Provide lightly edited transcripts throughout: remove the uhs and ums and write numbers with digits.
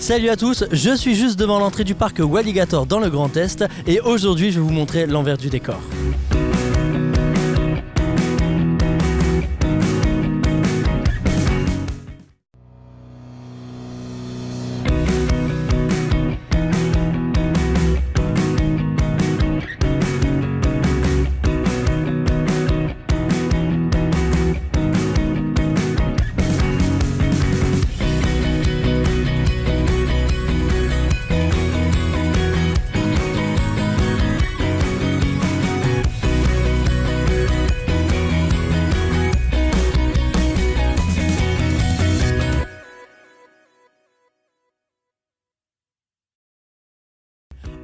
Salut à tous, je suis juste devant l'entrée du parc Walligator dans le Grand Est et aujourd'hui je vais vous montrer l'envers du décor.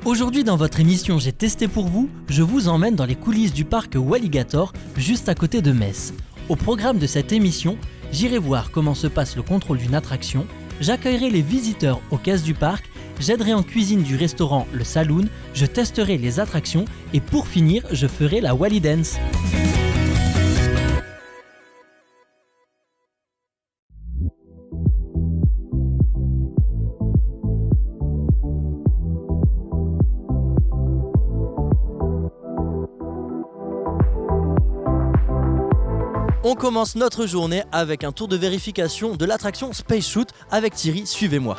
Aujourd'hui dans votre émission J'ai testé pour vous, je vous emmène dans les coulisses du parc Walligator, juste à côté de Metz. Au programme de cette émission, j'irai voir comment se passe le contrôle d'une attraction, j'accueillerai les visiteurs aux caisses du parc, j'aiderai en cuisine du restaurant Le Saloon, je testerai les attractions et pour finir, je ferai la Wally Dance. On commence notre journée avec un tour de vérification de l'attraction Space Shoot avec Thierry, suivez-moi.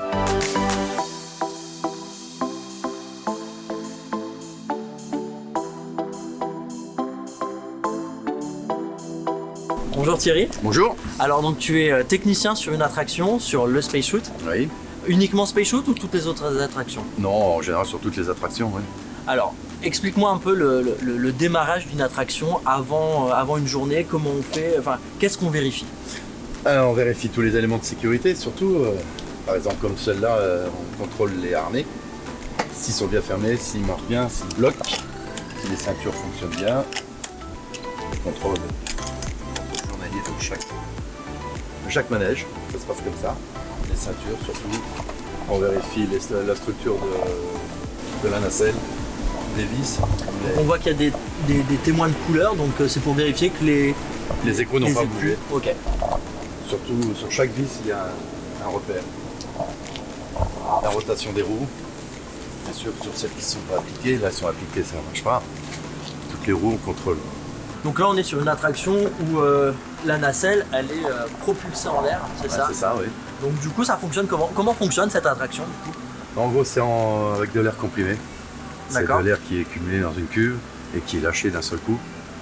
Bonjour Thierry. Bonjour. Alors donc tu es technicien sur une attraction, sur le Space Shoot. Oui. Uniquement Space Shoot ou toutes les autres attractions? Non, en général sur toutes les attractions, oui. Alors, explique-moi un peu le démarrage d'une attraction avant une journée, comment on fait, enfin, qu'est-ce qu'on vérifie? On vérifie tous les éléments de sécurité, surtout, par exemple comme celle-là, on contrôle les harnais, s'ils sont bien fermés, s'ils marchent bien, s'ils bloquent, si les ceintures fonctionnent bien. On contrôle le journalier de chaque manège, ça se passe comme ça. Les ceintures surtout, on vérifie la structure de la nacelle. Des vis. On voit qu'il y a des témoins de couleur, donc c'est pour vérifier que les écrous n'ont pas bougé. Ok. Surtout sur chaque vis, il y a un repère. La rotation des roues. Bien sûr, sur celles qui ne sont pas appliquées, là elles sont appliquées, ça ne marche pas. Toutes les roues, on contrôle. Donc là, on est sur une attraction où la nacelle, elle est propulsée en l'air, c'est ça? C'est ça, oui. Donc du coup, ça fonctionne comment? Comment fonctionne cette attraction du coup? En gros, c'est avec de l'air comprimé. C'est D'accord. de l'air qui est cumulé dans une cuve et qui est lâché d'un seul coup.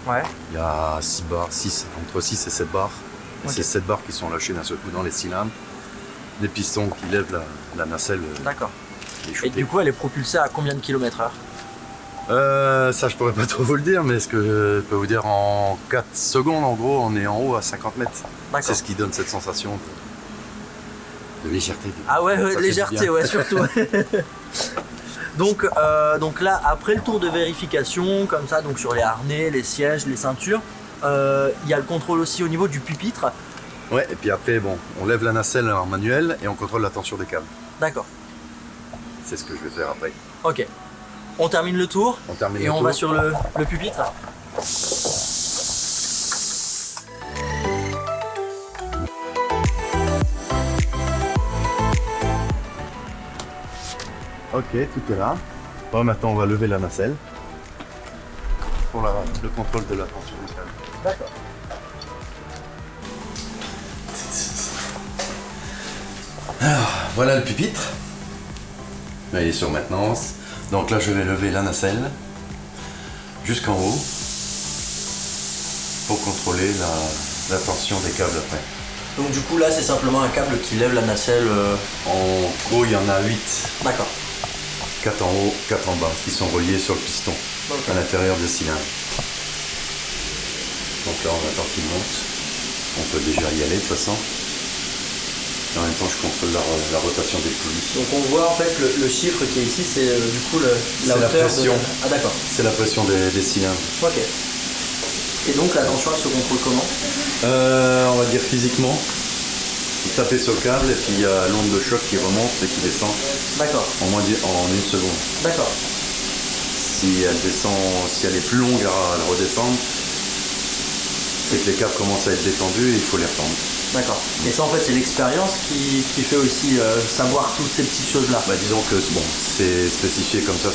Ouais. Il y a 6 barres, entre 6 et 7 barres. Et c'est 7 barres qui sont lâchées d'un seul coup dans les cylindres. Des pistons qui lèvent la nacelle. D'accord. Et du coup, elle est propulsée à combien de kilomètres heure? Ça, je pourrais pas trop vous le dire, mais ce que je peux vous dire, en 4 secondes, en gros, on est en haut à 50 mètres. C'est ce qui donne cette sensation de légèreté. Ah ouais, légèreté, ouais, surtout. Donc là, après le tour de vérification, comme ça, donc sur les harnais, les sièges, les ceintures, il y a le contrôle aussi au niveau du pupitre. Ouais, et puis après, bon, on lève la nacelle en manuel et on contrôle la tension des câbles. D'accord. C'est ce que je vais faire après. Ok. On termine le tour et on va sur le pupitre. Ok, tout est là. Bon, maintenant, on va lever la nacelle pour le contrôle de la tension des câbles. D'accord. Alors, voilà le pupitre. Là, il est sur maintenance. Donc là, je vais lever la nacelle jusqu'en haut pour contrôler la tension des câbles après. Donc du coup, là, c'est simplement un câble qui lève la nacelle. En gros, il y en a 8. D'accord. 4 en haut, 4 en bas, qui sont reliés sur le piston, à l'intérieur des cylindres. Donc là, on attend qu'il monte. On peut déjà y aller de toute façon. Et en même temps, je contrôle la rotation des poulies. Donc on voit en fait le chiffre qui est ici, c'est du coup la hauteur. La pression. Ah d'accord. C'est la pression des cylindres. Ok. Et donc la tension, elle se contrôle comment? On va dire physiquement. Vous tapez sur le câble et puis il y a l'onde de choc qui remonte et qui descend. D'accord. En une seconde. D'accord. Si elle descend, si elle est plus longue à redescendre, c'est que les câbles commencent à être détendus et il faut les retendre. D'accord. Et ça en fait c'est l'expérience qui fait aussi savoir toutes ces petites choses-là. Bah, disons que bon, c'est spécifié comme ça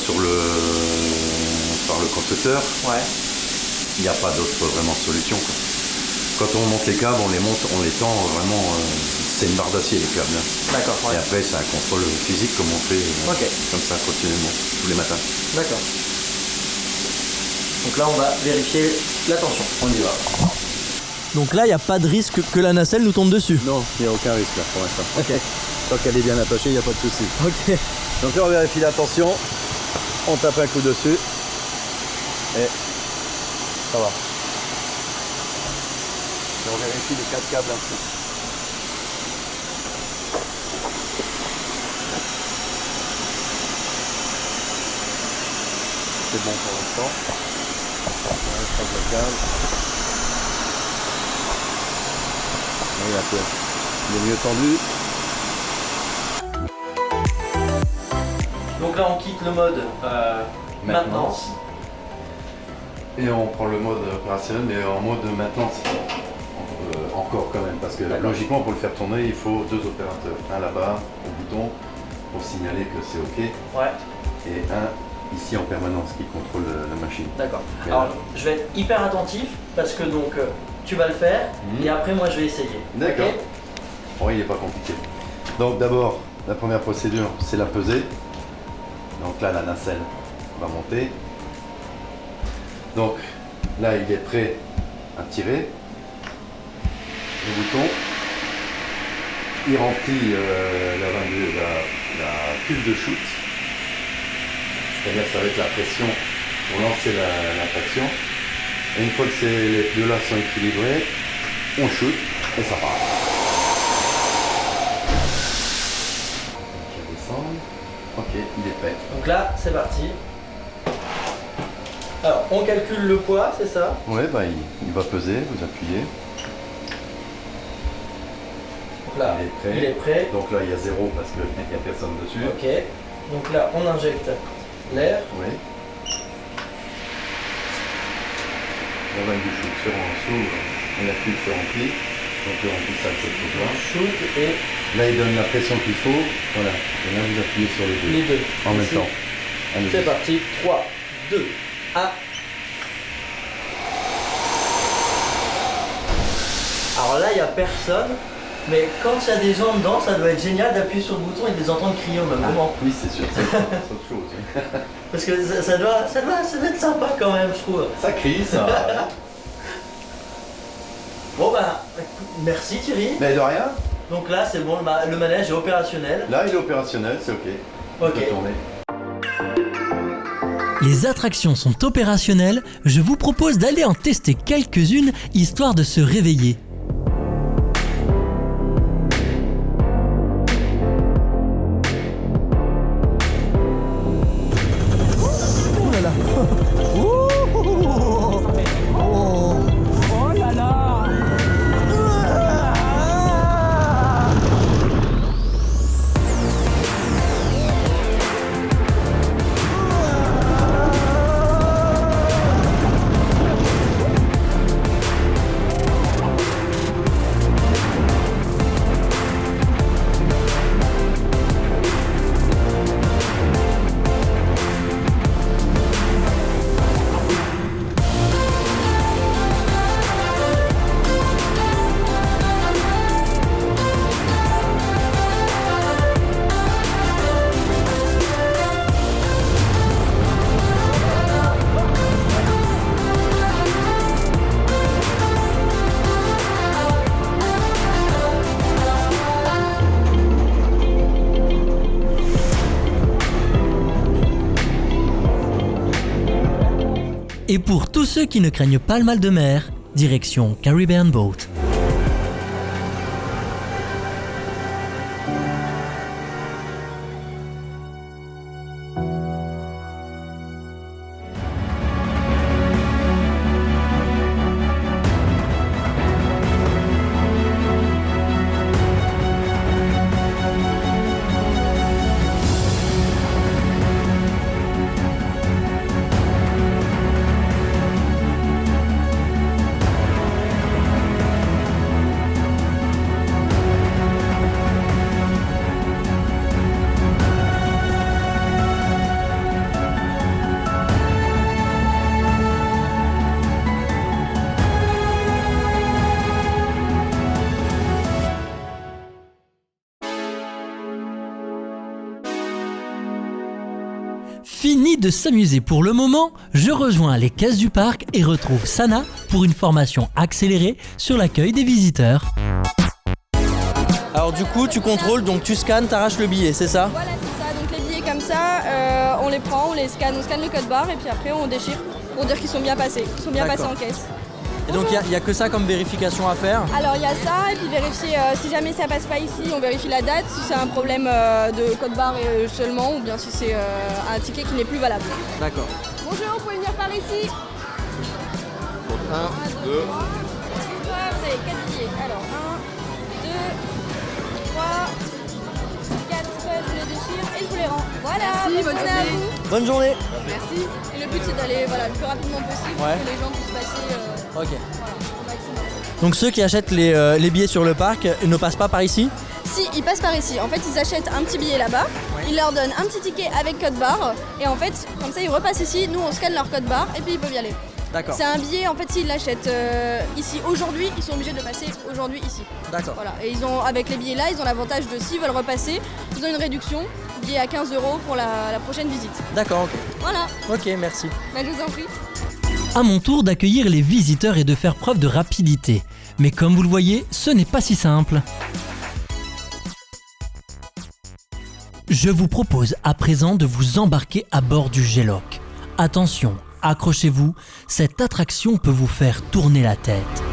par le constructeur. Ouais. Il n'y a pas d'autre vraiment solution, quoi. Quand on monte les câbles, on les tend vraiment. C'est une barre d'acier les câbles. Hein. D'accord. Ouais. Et après c'est un contrôle physique comme on fait comme ça continuellement tous les matins. D'accord. Donc là on va vérifier la tension. On y va. Donc là il n'y a pas de risque que la nacelle nous tombe dessus. Non, il n'y a aucun risque là pour l'instant. Ok. Tant qu'elle est bien attachée, il n'y a pas de souci. Ok. Donc là on vérifie la tension, on tape un coup dessus et ça va. Et on vérifie les 4 câbles ainsi. C'est bon pour l'instant. Je passe le câble. Oui, un peu. Il est mieux tendu. Donc là on quitte le mode maintenance. Et on prend le mode opérationnel, mais en mode maintenance encore quand même, parce que logiquement pour le faire tourner il faut 2 opérateurs, un là-bas au bouton pour signaler que c'est ok, Ouais. et un ici en permanence qui contrôle la machine. D'accord. Alors je vais être hyper attentif parce que donc tu vas le faire et après moi je vais essayer. D'accord. Okay. Bon, il n'est pas compliqué. Donc d'abord la première procédure c'est la pesée. Donc là la nacelle va monter. Donc là il est prêt à tirer. Le bouton, il remplit la cuve de shoot, c'est-à-dire ça va être la pression pour lancer la traction. Et une fois que les deux-là sont équilibrés, on shoot et ça part. Je descends. Ok, il est prêt. Donc là c'est parti. Alors on calcule le poids, c'est ça? Ouais, bah il va peser, vous appuyez. Là, il est prêt. Donc là, il y a 0 parce qu'il n'y a personne dessus. Ok. Donc là, on injecte l'air. Oui. La vanne du shoot s'ouvre et la cuve se remplit. Donc le remplissage cette chose-là. Shoot et... Là, il donne la pression qu'il faut. Voilà. Et là, vous appuyez sur les deux. Les deux. En même Ici. temps. C'est parti. 3, 2, 1. Alors là, il n'y a personne. Mais quand il y a des gens dedans, ça doit être génial d'appuyer sur le bouton et de les entendre crier au même moment. Oui, c'est sûr, c'est autre chose. Parce que ça doit être sympa quand même, je trouve. Ça crie, ça. Bon bah, merci Thierry. Mais de rien. Donc là, c'est bon, le manège est opérationnel. Là, il est opérationnel, c'est ok. Ok. On peut tourner. Les attractions sont opérationnelles, je vous propose d'aller en tester quelques-unes, histoire de se réveiller. Et pour tous ceux qui ne craignent pas le mal de mer, direction Caribbean Boat. Fini de s'amuser pour le moment, je rejoins les caisses du parc et retrouve Sana pour une formation accélérée sur l'accueil des visiteurs. Alors du coup, tu contrôles, donc tu scannes, t'arraches le billet, c'est ça? Voilà, c'est ça. Donc les billets comme ça, on les prend, on scanne le code barre et puis après on déchire pour dire qu'ils sont bien passés, en caisse. Et donc il n'y a que ça comme vérification à faire? Alors il y a ça et puis vérifier si jamais ça passe pas ici, on vérifie la date, si c'est un problème de code barre seulement ou bien si c'est un ticket qui n'est plus valable. D'accord. Bonjour, vous pouvez venir par ici. 1, 2. Vous avez 4 billets. Alors 1, 2, 3, 4, je les déchire et je vous les rends. Voilà, merci, bonne journée à vous. Bonne journée. Merci. Et le but c'est d'aller le plus rapidement possible pour que les gens puissent passer Ok. au maximum. Donc ceux qui achètent les billets sur le parc ne passent pas par ici? Si, ils passent par ici. En fait, ils achètent un petit billet là-bas, ils leur donnent un petit ticket avec code barre et en fait, comme ça, ils repassent ici, nous on scanne leur code barre et puis ils peuvent y aller. D'accord. C'est un billet, en fait, s'ils l'achètent ici aujourd'hui, ils sont obligés de passer aujourd'hui ici. D'accord. Voilà. Et avec les billets là, ils ont l'avantage de s'ils veulent repasser, ils ont une réduction, billet à 15 € pour la prochaine visite. D'accord, ok. Voilà. Ok, merci. Je vous en prie. À mon tour d'accueillir les visiteurs et de faire preuve de rapidité. Mais comme vous le voyez, ce n'est pas si simple. Je vous propose à présent de vous embarquer à bord du G-Loc. Attention, accrochez-vous, cette attraction peut vous faire tourner la tête.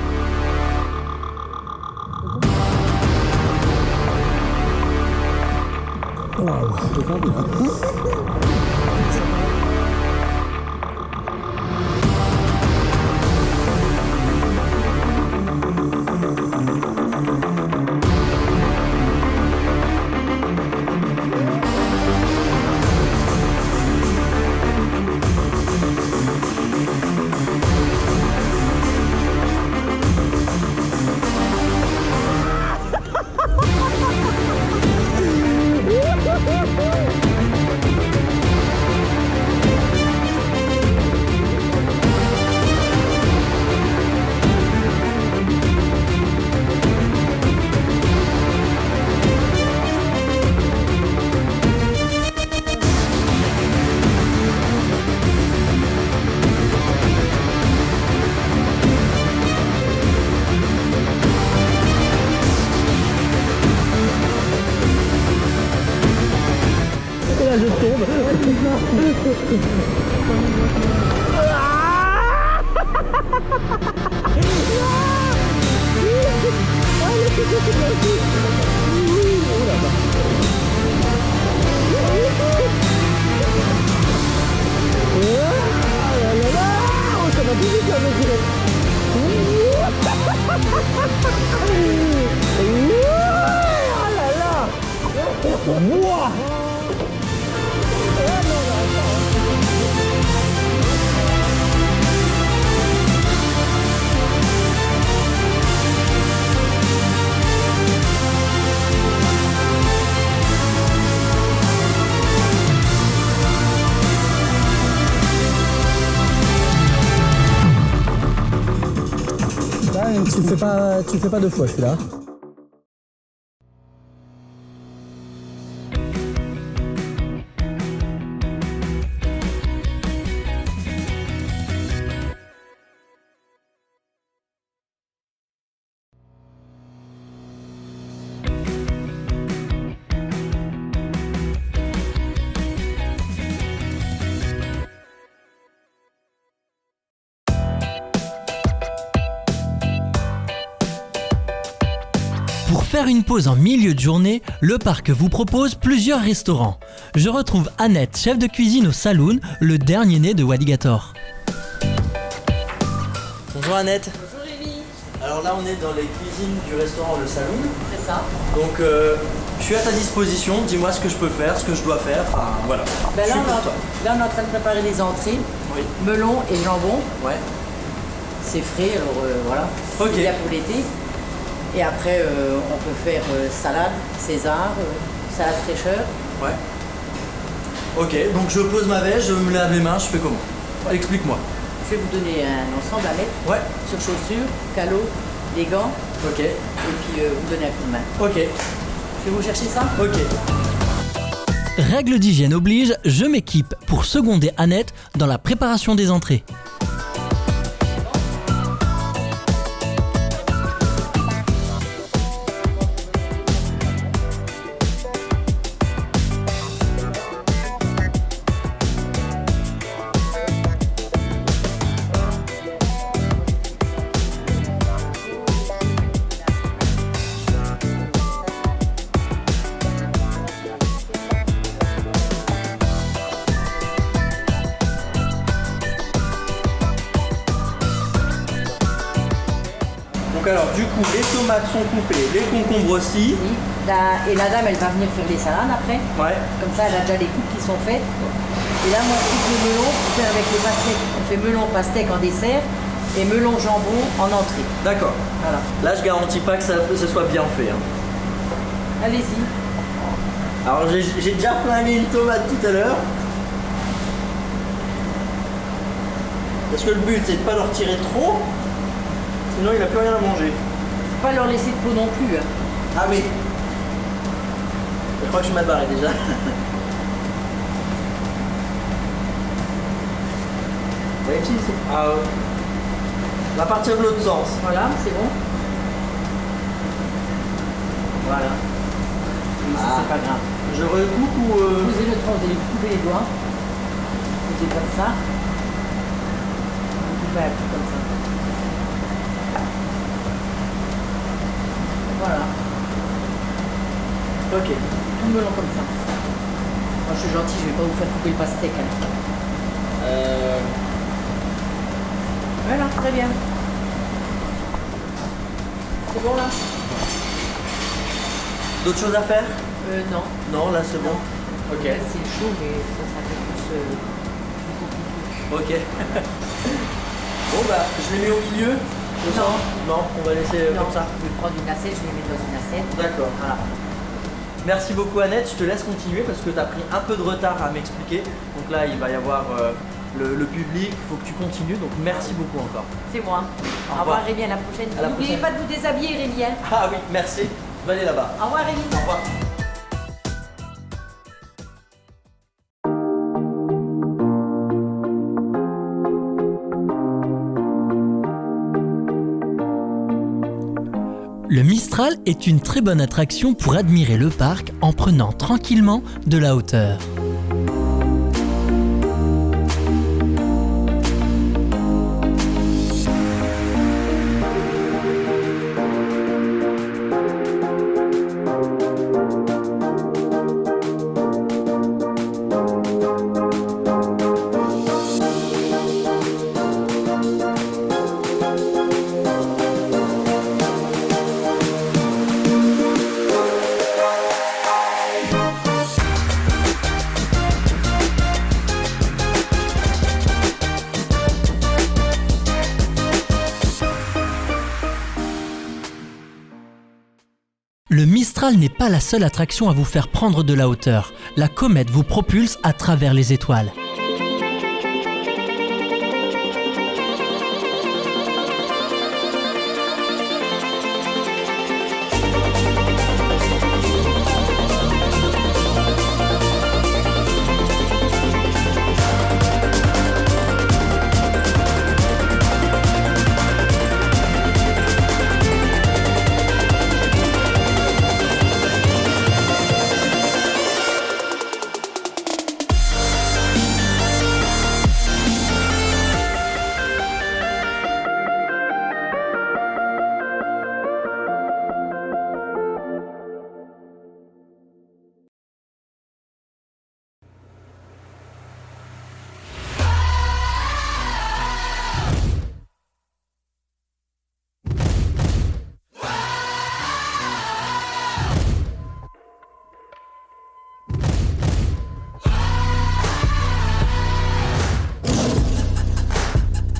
Tu le fais pas deux fois celui-là. Pour faire une pause en milieu de journée, le parc vous propose plusieurs restaurants. Je retrouve Annette, chef de cuisine au Saloon, le dernier né de Walligator. Bonjour Annette. Bonjour Rémi. Alors là on est dans les cuisines du restaurant Le Saloon. C'est ça. Donc je suis à ta disposition, dis-moi ce que je peux faire, ce que je dois faire, enfin voilà. Ben Je là, suis pour toi. on est en train de préparer les entrées, Oui. melon et jambon. Ouais. C'est frais, alors voilà. Ok. C'est bien pour l'été. Et après, on peut faire salade, César, salade fraîcheur. Ouais. Ok, donc je pose ma veste, je me lave les mains, je fais comment? Explique-moi. Je vais vous donner un ensemble à mettre Ouais. sur chaussures, calots, des gants, Ok. et puis vous donner un coup de main. Ok. Je vais vous chercher ça. Ok. Règle d'hygiène oblige, je m'équipe pour seconder Annette dans la préparation des entrées. Donc alors du coup les tomates sont coupées, les concombres aussi. Oui. Et la dame, elle va venir faire les salades après. Ouais. Comme ça, elle a déjà les coupes qui sont faites. Et là, moi, je coupe le melon pour faire avec le pastèque. On fait melon pastèque en dessert et melon jambon en entrée. D'accord. Voilà. Là je garantis pas que ça soit bien fait. Hein. Allez-y. Alors j'ai déjà flingué une tomate tout à l'heure. Parce que le but c'est de pas leur tirer trop, sinon il n'a plus rien à manger. Faut pas leur laisser de peau non plus. Hein. Ah oui. Je crois que je suis mal barré déjà. Ouais, ici. Ah ouais. On va partir de l'autre sens. Voilà, c'est bon. Voilà. Mais ça, c'est pas grave. Je recoupe ou Posez le tronc, vous allez vous couper les doigts. Posez comme ça. Vous coupez un peu comme ça. Voilà. Ok. Tout le melon comme ça. Moi je suis gentil, je vais pas vous faire couper le pastèque. Hein. Voilà, très bien. C'est bon là? D'autres choses à faire? Non. Non, là c'est bon. Ok. Là, c'est chaud, mais ça fait plus compliqué. Ok. Bon bah, je les mets au milieu. Le Non. sang Non, on va laisser Non, comme ça. je vais prendre une assiette, je les mets dans une assiette. D'accord. Voilà. Merci beaucoup Annette, je te laisse continuer parce que tu as pris un peu de retard à m'expliquer. Donc là, il va y avoir le public, il faut que tu continues. Donc merci beaucoup encore. C'est moi. Au revoir Rémi, à la prochaine. À la N'oubliez prochaine. pas de vous déshabiller Rémi. Hein. Ah oui, merci. Je vais aller là-bas. Au revoir Rémi. Au revoir. Le Mistral est une très bonne attraction pour admirer le parc en prenant tranquillement de la hauteur. Le Mistral n'est pas la seule attraction à vous faire prendre de la hauteur. La comète vous propulse à travers les étoiles.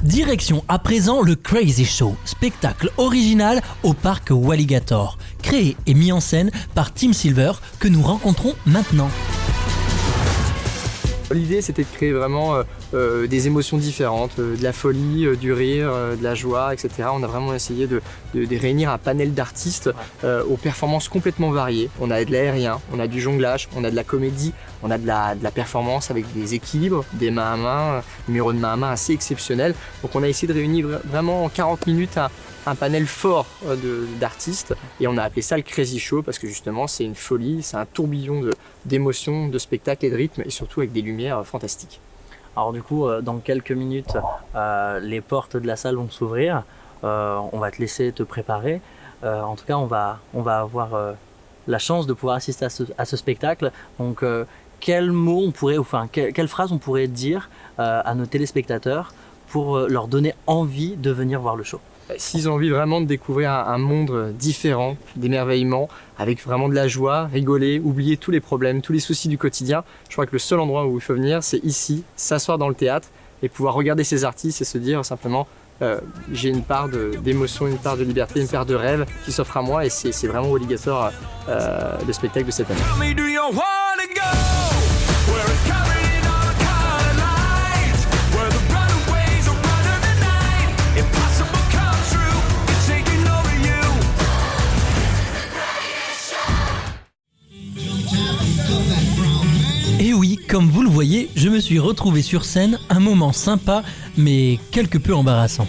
Direction à présent le Crazy Show, spectacle original au parc Walligator, créé et mis en scène par Tim Silver que nous rencontrons maintenant. L'idée c'était de créer vraiment des émotions différentes, de la folie, du rire, de la joie, etc. On a vraiment essayé de réunir un panel d'artistes aux performances complètement variées. On a de l'aérien, on a du jonglage, on a de la comédie, on a de la performance avec des équilibres, des mains à main, numéros de main à main assez exceptionnels. Donc on a essayé de réunir vraiment en 40 minutes un panel fort d'artistes et on a appelé ça le Crazy Show parce que justement c'est une folie, c'est un tourbillon d'émotions, de spectacles et de rythmes et surtout avec des lumières fantastiques. Alors du coup, dans quelques minutes, les portes de la salle vont s'ouvrir. On va te laisser te préparer. En tout cas, on va avoir la chance de pouvoir assister à ce spectacle. Donc, quels mots on pourrait, quelle phrase on pourrait dire à nos téléspectateurs pour leur donner envie de venir voir le show? S'ils ont envie vraiment de découvrir un monde différent, d'émerveillement, avec vraiment de la joie, rigoler, oublier tous les problèmes, tous les soucis du quotidien, je crois que le seul endroit où il faut venir, c'est ici, s'asseoir dans le théâtre et pouvoir regarder ces artistes et se dire simplement j'ai une part d'émotion, une part de liberté, une part de rêve qui s'offre à moi et c'est vraiment obligatoire le spectacle de cette année. Et oui, comme vous le voyez, je me suis retrouvé sur scène, un moment sympa, mais quelque peu embarrassant.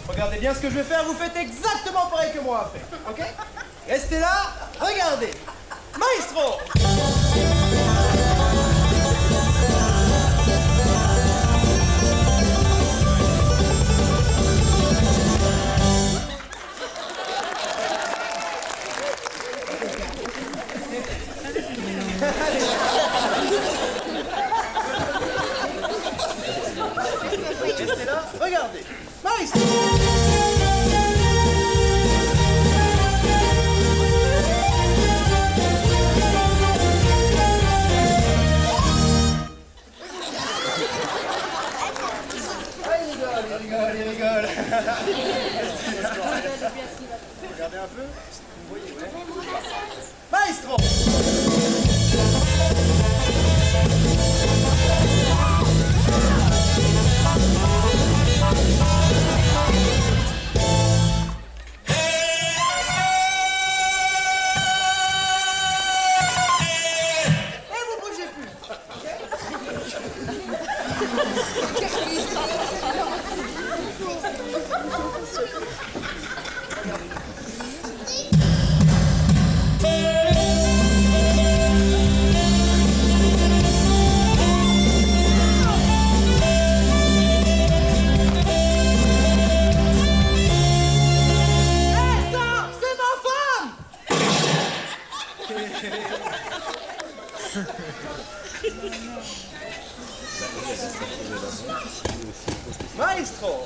Regardez bien ce que je vais faire, vous faites exactement pareil que moi a fait, ok? Restez là, regardez. Maestro! Restez là, regardez. Maestro! Il rigole. Regardez un peu. Vous voyez, ouais. Maestro! Maestro!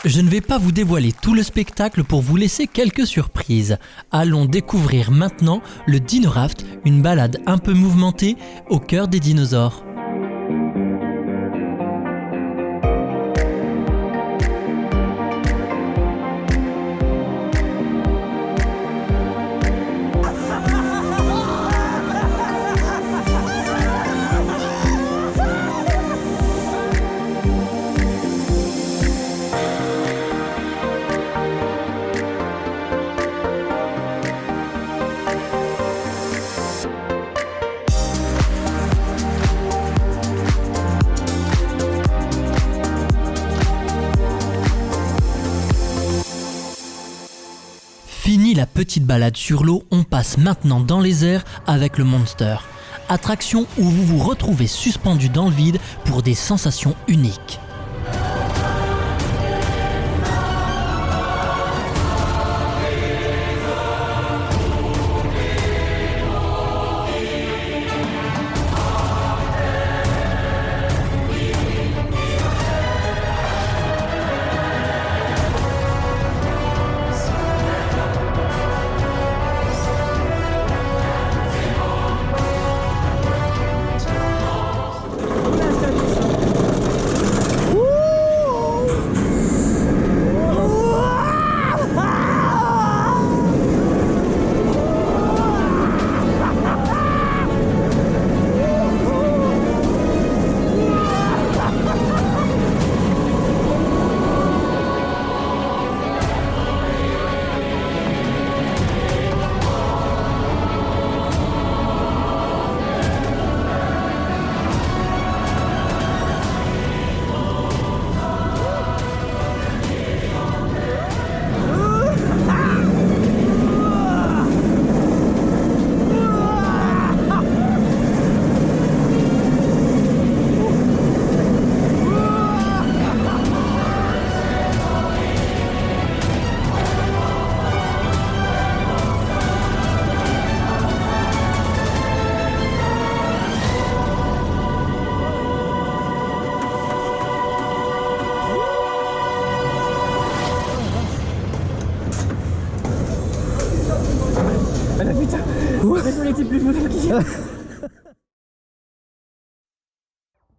Je ne vais pas vous dévoiler tout le spectacle pour vous laisser quelques surprises. Allons découvrir maintenant le Dinoraft, une balade un peu mouvementée au cœur des dinosaures. Fini la petite balade sur l'eau, on passe maintenant dans les airs avec le Monster. Attraction où vous vous retrouvez suspendu dans le vide pour des sensations uniques.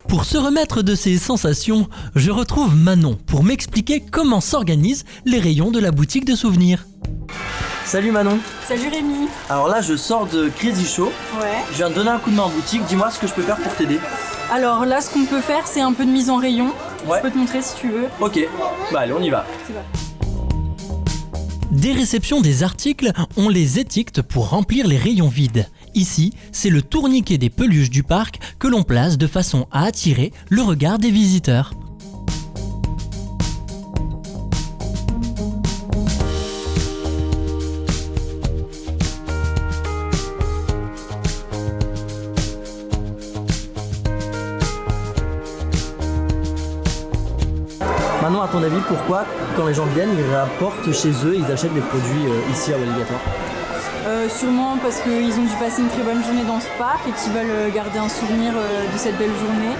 Pour se remettre de ces sensations, je retrouve Manon pour m'expliquer comment s'organisent les rayons de la boutique de souvenirs. Salut Manon. Salut Rémi. Alors là, je sors de Crazy Show. Ouais. Je viens de donner un coup de main en boutique. Dis-moi ce que je peux faire pour t'aider. Alors là, ce qu'on peut faire, c'est un peu de mise en rayon. Ouais. Je peux te montrer si tu veux. Ok. Bah allez, on y va. C'est parti. Dès réception des articles, on les étiquette pour remplir les rayons vides. Ici, c'est le tourniquet des peluches du parc que l'on place de façon à attirer le regard des visiteurs. Manon, à ton avis, pourquoi quand les gens viennent, ils rapportent chez eux, ils achètent des produits ici à Walligator? Sûrement parce qu'ils ont dû passer une très bonne journée dans ce parc et qu'ils veulent garder un souvenir de cette belle journée.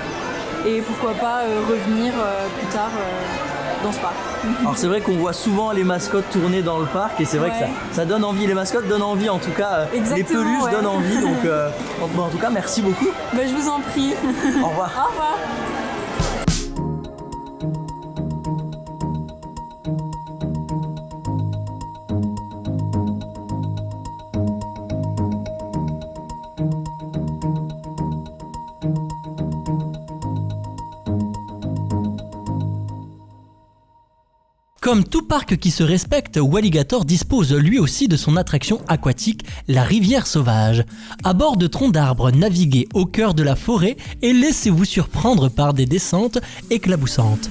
Et pourquoi pas revenir plus tard dans ce parc. Alors c'est vrai qu'on voit souvent les mascottes tourner dans le parc et c'est vrai Ouais. que ça donne envie, les mascottes donnent envie en tout cas, les Exactement, peluches ouais. donnent envie, donc en tout cas merci beaucoup, Bah, je vous en prie. au revoir. Au revoir. Comme tout parc qui se respecte, Walligator dispose lui aussi de son attraction aquatique, la rivière sauvage. À bord de troncs d'arbres, naviguez au cœur de la forêt et laissez-vous surprendre par des descentes éclaboussantes.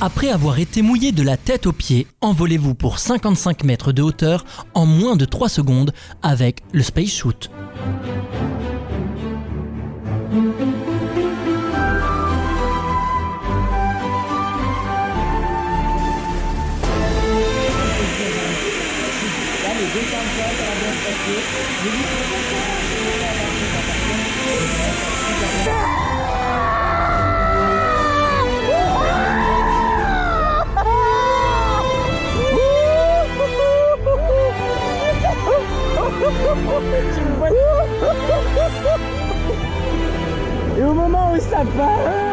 Après avoir été mouillé de la tête aux pieds, envolez-vous pour 55 mètres de hauteur en moins de 3 secondes avec le Space Shoot. Et au moment où ça part,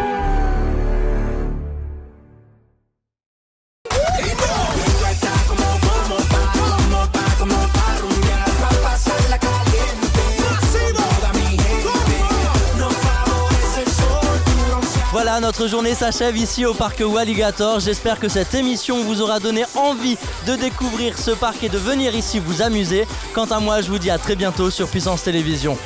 Voilà, notre journée s'achève ici au parc Walligator. J'espère que cette émission vous aura donné envie de découvrir ce parc et de venir ici vous amuser. Quant à moi, je vous dis à très bientôt sur Puissance Télévision.